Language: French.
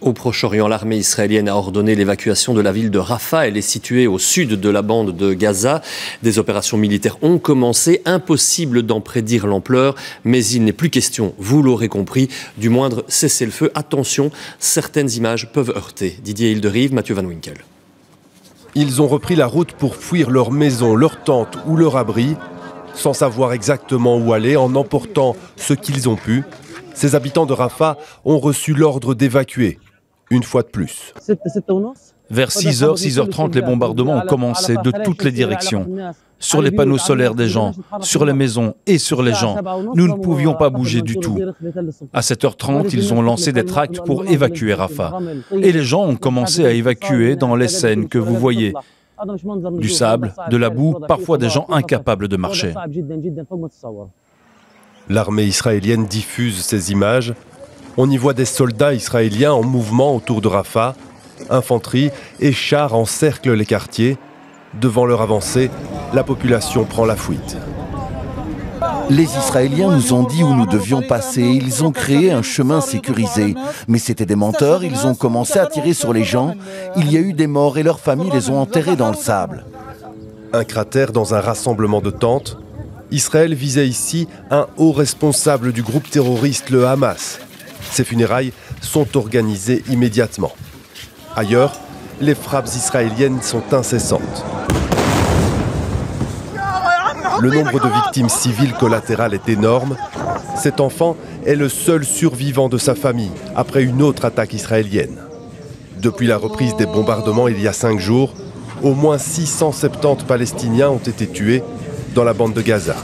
Au Proche-Orient, l'armée israélienne a ordonné l'évacuation de la ville de Rafah. Elle est située au sud de la bande de Gaza. Des opérations militaires ont commencé. Impossible d'en prédire l'ampleur, mais il n'est plus question, vous l'aurez compris, du moindre cessez-le-feu. Attention, certaines images peuvent heurter. Didier Hilderive, Mathieu Van Winkel. Ils ont repris la route pour fuir leur maison, leur tente ou leur abri, sans savoir exactement où aller, en emportant ce qu'ils ont pu. Ces habitants de Rafah ont reçu l'ordre d'évacuer. Une fois de plus. Vers 6h, 6h30, les bombardements ont commencé de toutes les directions. Sur les panneaux solaires des gens, sur les maisons et sur les gens. Nous ne pouvions pas bouger du tout. À 7h30, ils ont lancé des tracts pour évacuer Rafah. Et les gens ont commencé à évacuer dans les scènes que vous voyez. Du sable, de la boue, parfois des gens incapables de marcher. L'armée israélienne diffuse ces images. On y voit des soldats israéliens en mouvement autour de Rafah. Infanterie et chars encerclent les quartiers. Devant leur avancée, la population prend la fuite. Les Israéliens nous ont dit où nous devions passer. Ils ont créé un chemin sécurisé. Mais c'étaient des menteurs, ils ont commencé à tirer sur les gens. Il y a eu des morts et leurs familles les ont enterrés dans le sable. Un cratère dans un rassemblement de tentes. Israël visait ici un haut responsable du groupe terroriste, le Hamas. Ces funérailles sont organisées immédiatement. Ailleurs, les frappes israéliennes sont incessantes. Le nombre de victimes civiles collatérales est énorme. Cet enfant est le seul survivant de sa famille après une autre attaque israélienne. Depuis la reprise des bombardements il y a 5 jours, au moins 670 Palestiniens ont été tués dans la bande de Gaza.